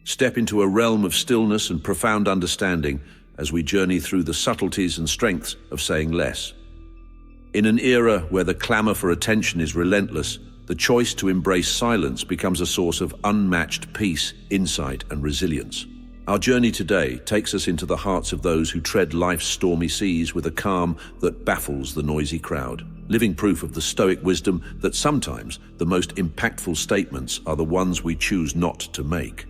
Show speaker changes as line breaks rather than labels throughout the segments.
Step into a realm of stillness and profound understanding as we journey through the subtleties and strengths of saying less. In an era where the clamor for attention is relentless, the choice to embrace silence becomes a source of unmatched peace, insight, and resilience. Our journey today takes us into the hearts of those who tread life's stormy seas with a calm that baffles the noisy crowd, living proof of the Stoic wisdom that sometimes the most impactful statements are the ones we choose not to make.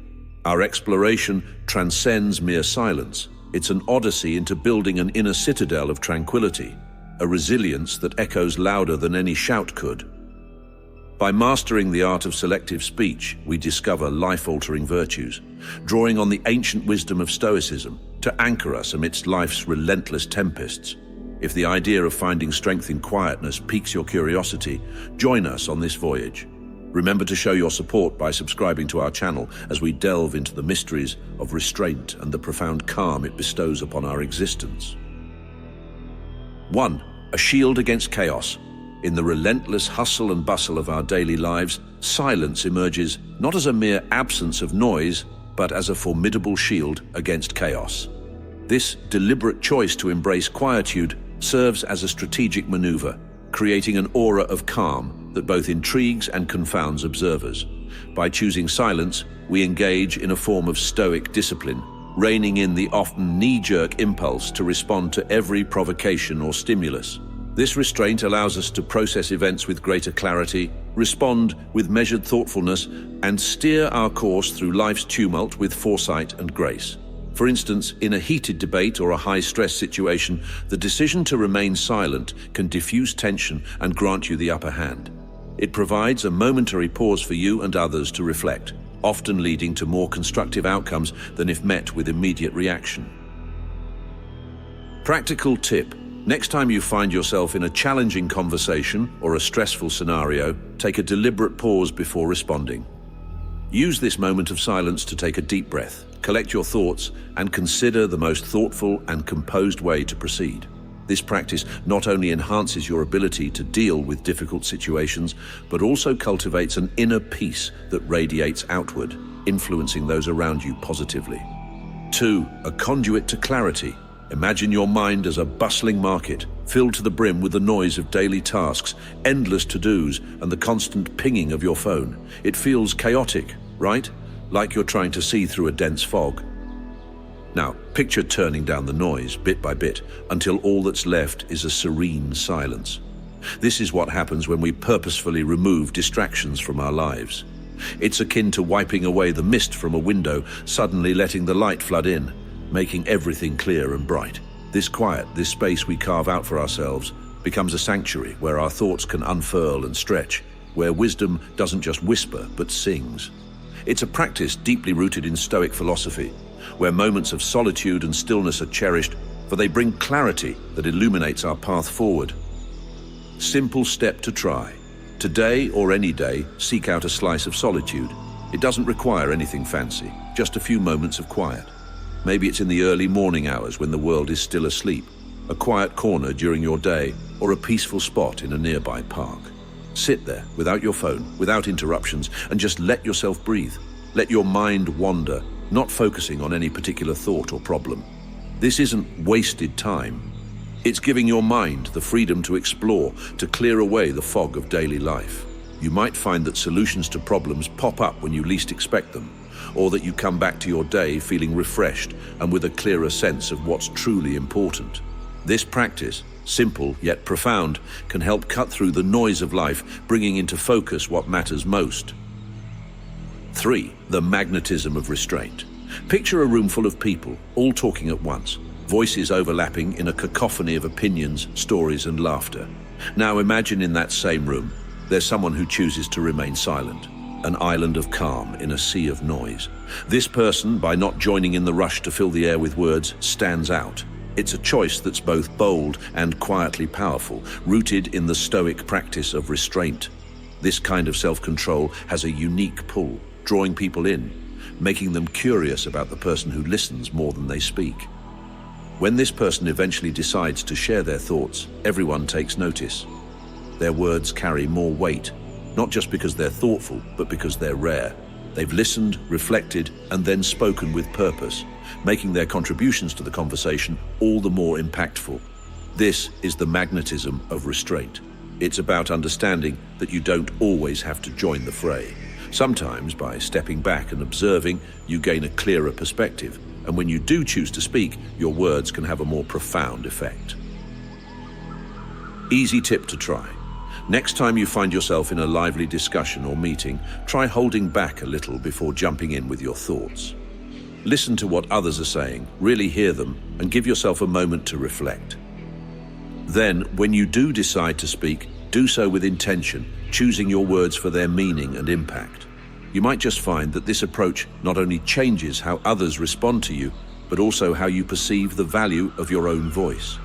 Our exploration transcends mere silence. It's an odyssey into building an inner citadel of tranquility, a resilience that echoes louder than any shout could. By mastering the art of selective speech, we discover life-altering virtues, drawing on the ancient wisdom of Stoicism to anchor us amidst life's relentless tempests. If the idea of finding strength in quietness piques your curiosity, join us on this voyage. Remember to show your support by subscribing to our channel as we delve into the mysteries of restraint and the profound calm it bestows upon our existence. 1. A shield against chaos. In the relentless hustle and bustle of our daily lives, silence emerges not as a mere absence of noise, but as a formidable shield against chaos. This deliberate choice to embrace quietude serves as a strategic maneuver, creating an aura of calm that both intrigues and confounds observers. By choosing silence, we engage in a form of stoic discipline, reining in the often knee-jerk impulse to respond to every provocation or stimulus. This restraint allows us to process events with greater clarity, respond with measured thoughtfulness, and steer our course through life's tumult with foresight and grace. For instance, in a heated debate or a high-stress situation, the decision to remain silent can diffuse tension and grant you the upper hand. It provides a momentary pause for you and others to reflect, often leading to more constructive outcomes than if met with immediate reaction. Practical tip. Next time you find yourself in a challenging conversation or a stressful scenario, take a deliberate pause before responding. Use this moment of silence to take a deep breath, collect your thoughts, and consider the most thoughtful and composed way to proceed. This practice not only enhances your ability to deal with difficult situations, but also cultivates an inner peace that radiates outward, influencing those around you positively. 2. A conduit to clarity. Imagine your mind as a bustling market, filled to the brim with the noise of daily tasks, endless to-dos, and the constant pinging of your phone. It feels chaotic, right? Like you're trying to see through a dense fog. Now, picture turning down the noise bit by bit until all that's left is a serene silence. This is what happens when we purposefully remove distractions from our lives. It's akin to wiping away the mist from a window, suddenly letting the light flood in, making everything clear and bright. This quiet, this space we carve out for ourselves, becomes a sanctuary where our thoughts can unfurl and stretch, where wisdom doesn't just whisper, but sings. It's a practice deeply rooted in Stoic philosophy, where moments of solitude and stillness are cherished, for they bring clarity that illuminates our path forward. Simple step to try. Today or any day, seek out a slice of solitude. It doesn't require anything fancy, just a few moments of quiet. Maybe it's in the early morning hours when the world is still asleep, a quiet corner during your day, or a peaceful spot in a nearby park. Sit there without your phone, without interruptions, and just let yourself breathe. Let your mind wander, not focusing on any particular thought or problem. This isn't wasted time. It's giving your mind the freedom to explore, to clear away the fog of daily life. You might find that solutions to problems pop up when you least expect them, or that you come back to your day feeling refreshed and with a clearer sense of what's truly important. This practice, simple yet profound, can help cut through the noise of life, bringing into focus what matters most. 3. The magnetism of restraint. Picture a room full of people, all talking at once, voices overlapping in a cacophony of opinions, stories, and laughter. Now imagine in that same room, there's someone who chooses to remain silent, an island of calm in a sea of noise. This person, by not joining in the rush to fill the air with words, stands out. It's a choice that's both bold and quietly powerful, rooted in the Stoic practice of restraint. This kind of self-control has a unique pull, drawing people in, making them curious about the person who listens more than they speak. When this person eventually decides to share their thoughts, everyone takes notice. Their words carry more weight, not just because they're thoughtful, but because they're rare. They've listened, reflected, and then spoken with purpose, making their contributions to the conversation all the more impactful. This is the magnetism of restraint. It's about understanding that you don't always have to join the fray. Sometimes, by stepping back and observing, you gain a clearer perspective, and when you do choose to speak, your words can have a more profound effect. Easy tip to try. Next time you find yourself in a lively discussion or meeting, try holding back a little before jumping in with your thoughts. Listen to what others are saying, really hear them, and give yourself a moment to reflect. Then, when you do decide to speak, do so with intention, choosing your words for their meaning and impact. You might just find that this approach not only changes how others respond to you, but also how you perceive the value of your own voice.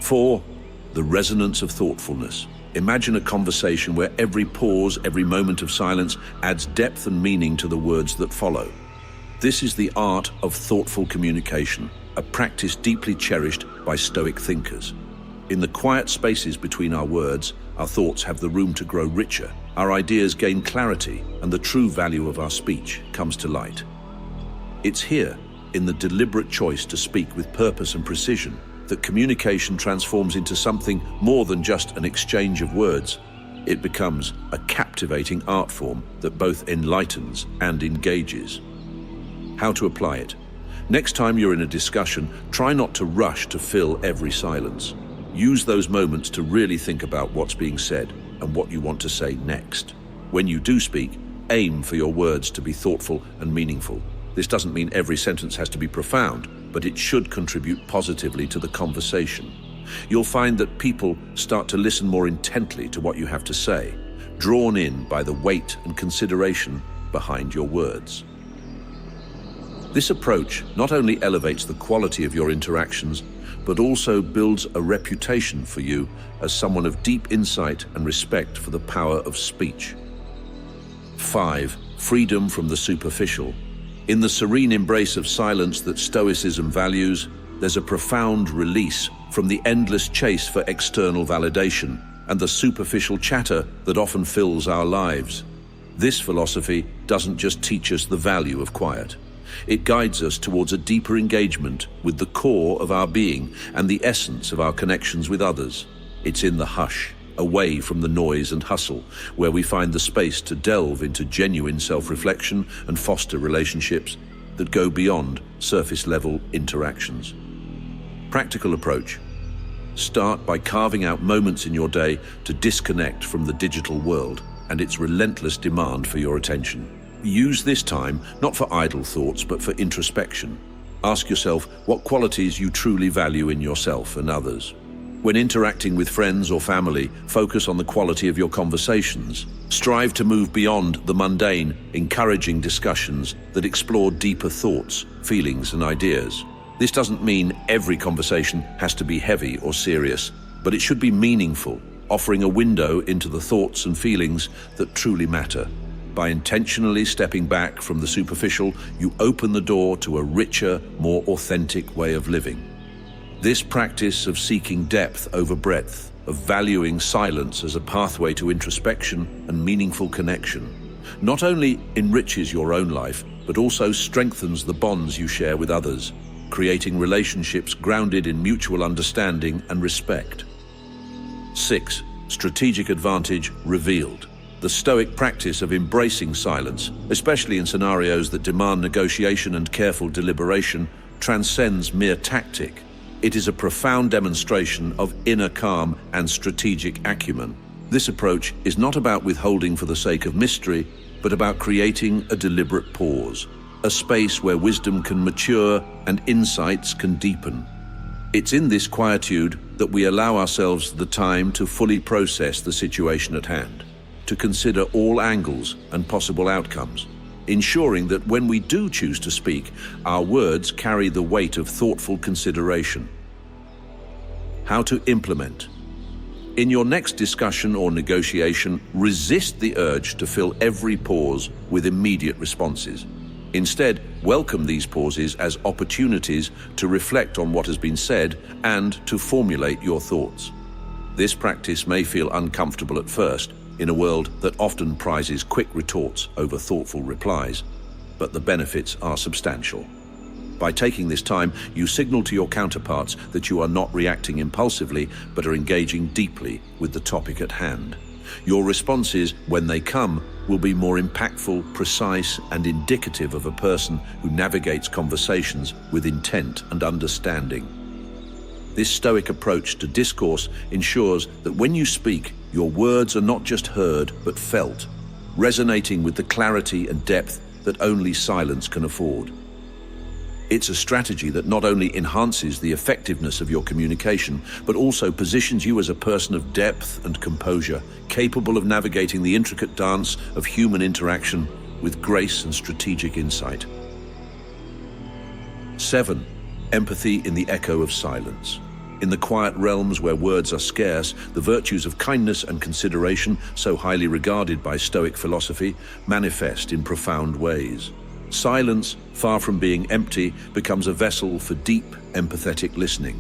4. The resonance of thoughtfulness. Imagine a conversation where every pause, every moment of silence adds depth and meaning to the words that follow. This is the art of thoughtful communication, a practice deeply cherished by Stoic thinkers. In the quiet spaces between our words, our thoughts have the room to grow richer, our ideas gain clarity, and the true value of our speech comes to light. It's here, in the deliberate choice to speak with purpose and precision, that communication transforms into something more than just an exchange of words. It becomes a captivating art form that both enlightens and engages. How to apply it? Next time you're in a discussion, try not to rush to fill every silence. Use those moments to really think about what's being said and what you want to say next. When you do speak, aim for your words to be thoughtful and meaningful. This doesn't mean every sentence has to be profound, but it should contribute positively to the conversation. You'll find that people start to listen more intently to what you have to say, drawn in by the weight and consideration behind your words. This approach not only elevates the quality of your interactions, but also builds a reputation for you as someone of deep insight and respect for the power of speech. 5. Freedom from the superficial. In the serene embrace of silence that Stoicism values, there's a profound release from the endless chase for external validation and the superficial chatter that often fills our lives. This philosophy doesn't just teach us the value of quiet. It guides us towards a deeper engagement with the core of our being and the essence of our connections with others. It's in the hush, away from the noise and hustle, where we find the space to delve into genuine self-reflection and foster relationships that go beyond surface-level interactions. Practical approach. Start by carving out moments in your day to disconnect from the digital world and its relentless demand for your attention. Use this time not for idle thoughts, but for introspection. Ask yourself what qualities you truly value in yourself and others. When interacting with friends or family, focus on the quality of your conversations. Strive to move beyond the mundane, encouraging discussions that explore deeper thoughts, feelings, and ideas. This doesn't mean every conversation has to be heavy or serious, but it should be meaningful, offering a window into the thoughts and feelings that truly matter. By intentionally stepping back from the superficial, you open the door to a richer, more authentic way of living. This practice of seeking depth over breadth, of valuing silence as a pathway to introspection and meaningful connection, not only enriches your own life, but also strengthens the bonds you share with others, creating relationships grounded in mutual understanding and respect. 6. Strategic advantage revealed. The Stoic practice of embracing silence, especially in scenarios that demand negotiation and careful deliberation, transcends mere tactic. It is a profound demonstration of inner calm and strategic acumen. This approach is not about withholding for the sake of mystery, but about creating a deliberate pause, a space where wisdom can mature and insights can deepen. It's in this quietude that we allow ourselves the time to fully process the situation at hand, to consider all angles and possible outcomes, ensuring that when we do choose to speak, our words carry the weight of thoughtful consideration. How to implement. In your next discussion or negotiation, resist the urge to fill every pause with immediate responses. Instead, welcome these pauses as opportunities to reflect on what has been said and to formulate your thoughts. This practice may feel uncomfortable at first, in a world that often prizes quick retorts over thoughtful replies, but the benefits are substantial. By taking this time, you signal to your counterparts that you are not reacting impulsively, but are engaging deeply with the topic at hand. Your responses, when they come, will be more impactful, precise, and indicative of a person who navigates conversations with intent and understanding. This Stoic approach to discourse ensures that when you speak, your words are not just heard, but felt, resonating with the clarity and depth that only silence can afford. It's a strategy that not only enhances the effectiveness of your communication, but also positions you as a person of depth and composure, capable of navigating the intricate dance of human interaction with grace and strategic insight. 7. Empathy in the echo of silence. In the quiet realms where words are scarce, the virtues of kindness and consideration, so highly regarded by Stoic philosophy, manifest in profound ways. Silence, far from being empty, becomes a vessel for deep, empathetic listening.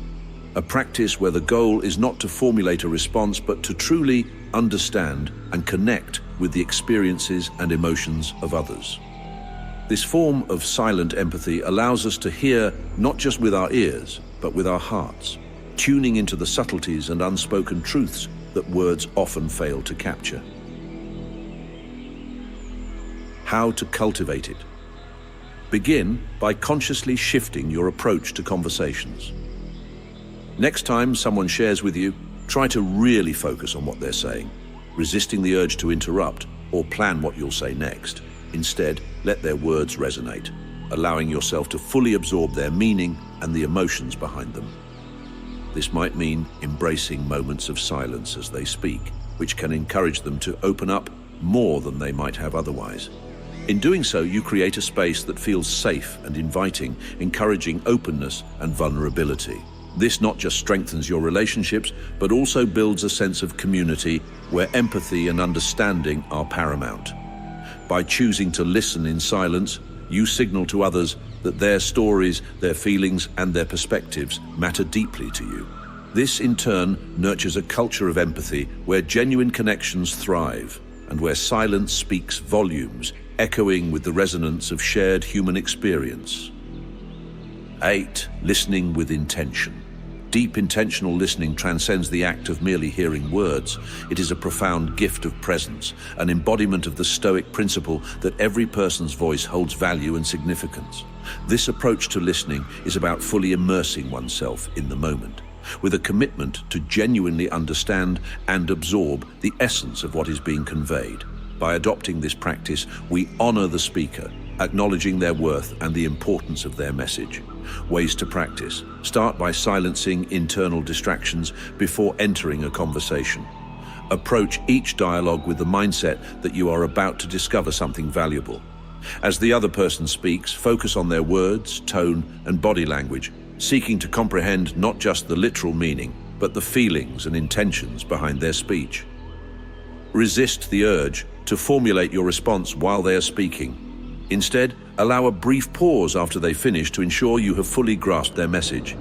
A practice where the goal is not to formulate a response, but to truly understand and connect with the experiences and emotions of others. This form of silent empathy allows us to hear not just with our ears, but with our hearts, tuning into the subtleties and unspoken truths that words often fail to capture. How to cultivate it? Begin by consciously shifting your approach to conversations. Next time someone shares with you, try to really focus on what they're saying, resisting the urge to interrupt or plan what you'll say next. Instead, let their words resonate, allowing yourself to fully absorb their meaning and the emotions behind them. This might mean embracing moments of silence as they speak, which can encourage them to open up more than they might have otherwise. In doing so, you create a space that feels safe and inviting, encouraging openness and vulnerability. This not just strengthens your relationships, but also builds a sense of community where empathy and understanding are paramount. By choosing to listen in silence, you signal to others that their stories, their feelings, and their perspectives matter deeply to you. This, in turn, nurtures a culture of empathy where genuine connections thrive and where silence speaks volumes, echoing with the resonance of shared human experience. 8. Listening with intention. Deep intentional listening transcends the act of merely hearing words. It is a profound gift of presence, an embodiment of the Stoic principle that every person's voice holds value and significance. This approach to listening is about fully immersing oneself in the moment, with a commitment to genuinely understand and absorb the essence of what is being conveyed. By adopting this practice, we honor the speaker, acknowledging their worth and the importance of their message. Ways to practice. Start by silencing internal distractions before entering a conversation. Approach each dialogue with the mindset that you are about to discover something valuable. As the other person speaks, focus on their words, tone, and body language, seeking to comprehend not just the literal meaning, but the feelings and intentions behind their speech. Resist the urge to formulate your response while they are speaking. Instead, allow a brief pause after they finish to ensure you have fully grasped their message.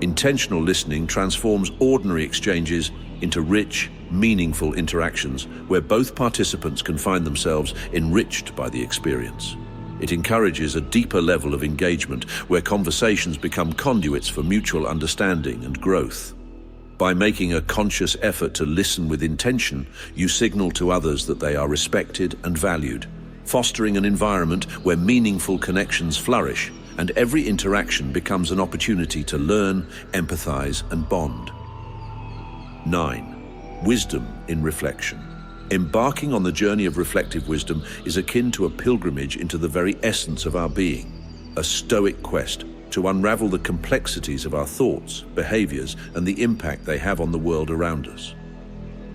Intentional listening transforms ordinary exchanges into rich, meaningful interactions where both participants can find themselves enriched by the experience. It encourages a deeper level of engagement where conversations become conduits for mutual understanding and growth. By making a conscious effort to listen with intention, you signal to others that they are respected and valued, fostering an environment where meaningful connections flourish and every interaction becomes an opportunity to learn, empathize, and bond. 9. Wisdom in reflection. Embarking on the journey of reflective wisdom is akin to a pilgrimage into the very essence of our being, a Stoic quest to unravel the complexities of our thoughts, behaviors, and the impact they have on the world around us.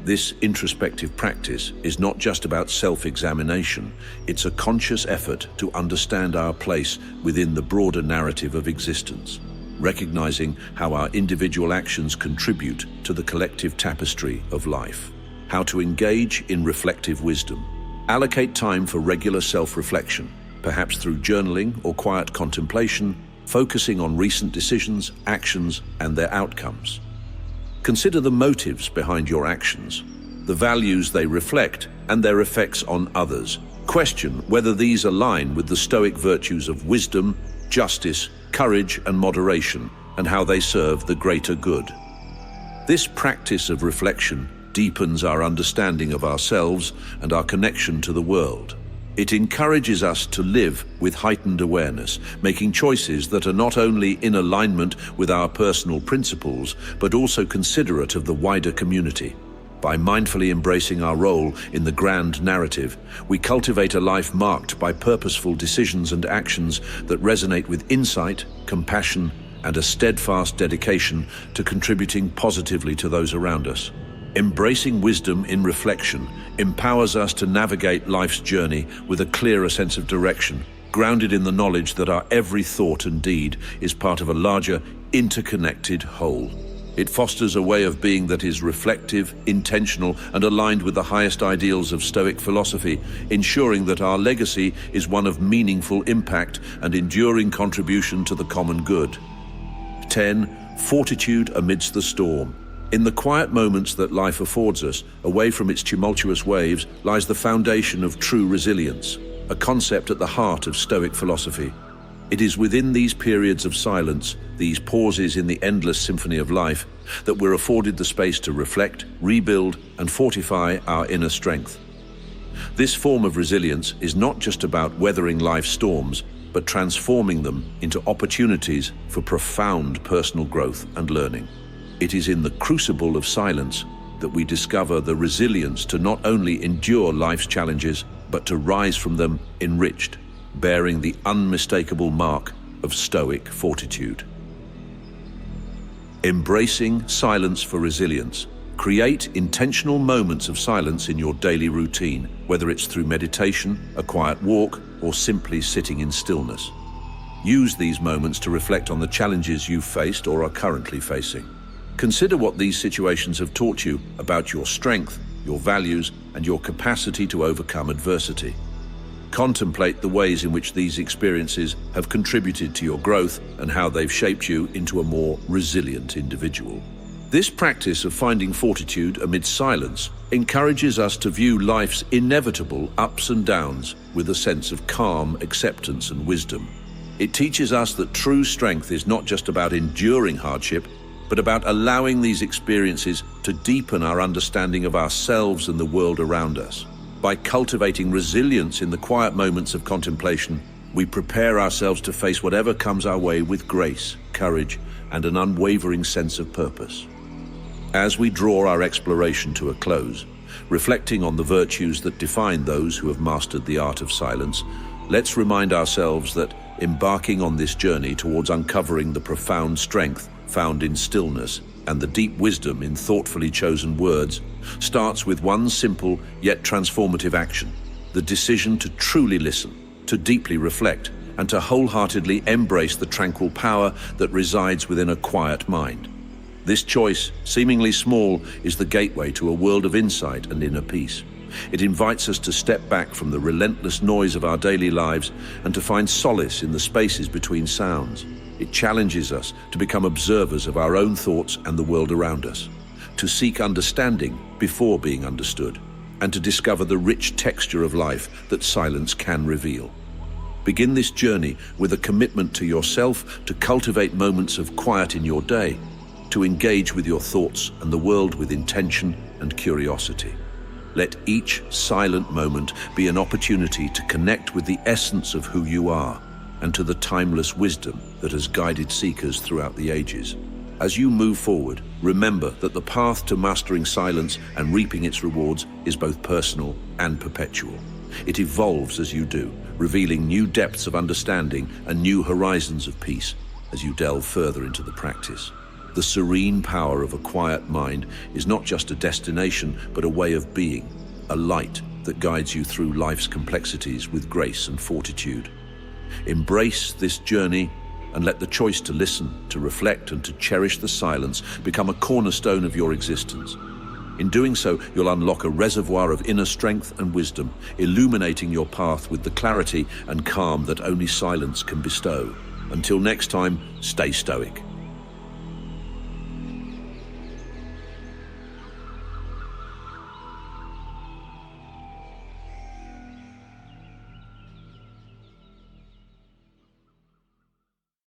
This introspective practice is not just about self-examination, it's a conscious effort to understand our place within the broader narrative of existence, recognizing how our individual actions contribute to the collective tapestry of life. How to engage in reflective wisdom. Allocate time for regular self-reflection, perhaps through journaling or quiet contemplation, focusing on recent decisions, actions, and their outcomes. Consider the motives behind your actions. the values they reflect, and their effects on others. Question whether these align with the Stoic virtues of wisdom, justice, courage, and moderation, and how they serve the greater good. This practice of reflection deepens our understanding of ourselves and our connection to the world. It encourages us to live with heightened awareness, making choices that are not only in alignment with our personal principles, but also considerate of the wider community. By mindfully embracing our role in the grand narrative, we cultivate a life marked by purposeful decisions and actions that resonate with insight, compassion, and a steadfast dedication to contributing positively to those around us. Embracing wisdom in reflection empowers us to navigate life's journey with a clearer sense of direction, grounded in the knowledge that our every thought and deed is part of a larger, interconnected whole. It fosters a way of being that is reflective, intentional, and aligned with the highest ideals of Stoic philosophy, ensuring that our legacy is one of meaningful impact and enduring contribution to the common good. 10. Fortitude amidst the storm. In the quiet moments that life affords us, away from its tumultuous waves, lies the foundation of true resilience, a concept at the heart of Stoic philosophy. It is within these periods of silence, these pauses in the endless symphony of life, that we're afforded the space to reflect, rebuild, and fortify our inner strength. This form of resilience is not just about weathering life's storms, but transforming them into opportunities for profound personal growth and learning. It is in the crucible of silence that we discover the resilience to not only endure life's challenges, but to rise from them enriched, bearing the unmistakable mark of Stoic fortitude. Embracing silence for resilience. Create intentional moments of silence in your daily routine, whether it's through meditation, a quiet walk, or simply sitting in stillness. Use these moments to reflect on the challenges you've faced or are currently facing. Consider what these situations have taught you about your strength, your values, and your capacity to overcome adversity. Contemplate the ways in which these experiences have contributed to your growth and how they've shaped you into a more resilient individual. This practice of finding fortitude amid silence encourages us to view life's inevitable ups and downs with a sense of calm acceptance and wisdom. It teaches us that true strength is not just about enduring hardship, but about allowing these experiences to deepen our understanding of ourselves and the world around us. By cultivating resilience in the quiet moments of contemplation, we prepare ourselves to face whatever comes our way with grace, courage, and an unwavering sense of purpose. As we draw our exploration to a close, reflecting on the virtues that define those who have mastered the art of silence, let's remind ourselves that embarking on this journey towards uncovering the profound strength found in stillness and the deep wisdom in thoughtfully chosen words starts with one simple yet transformative action: the decision to truly listen, to deeply reflect, and to wholeheartedly embrace the tranquil power that resides within a quiet mind. This choice, seemingly small, is the gateway to a world of insight and inner peace. It invites us to step back from the relentless noise of our daily lives and to find solace in the spaces between sounds. It challenges us to become observers of our own thoughts and the world around us, to seek understanding before being understood, and to discover the rich texture of life that silence can reveal. Begin this journey with a commitment to yourself to cultivate moments of quiet in your day, to engage with your thoughts and the world with intention and curiosity. Let each silent moment be an opportunity to connect with the essence of who you are and to the timeless wisdom that has guided seekers throughout the ages. As you move forward, remember that the path to mastering silence and reaping its rewards is both personal and perpetual. It evolves as you do, revealing new depths of understanding and new horizons of peace as you delve further into the practice. The serene power of a quiet mind is not just a destination, but a way of being, a light that guides you through life's complexities with grace and fortitude. Embrace this journey and let the choice to listen, to reflect, and to cherish the silence become a cornerstone of your existence. In doing so, you'll unlock a reservoir of inner strength and wisdom, illuminating your path with the clarity and calm that only silence can bestow. Until next time, stay stoic.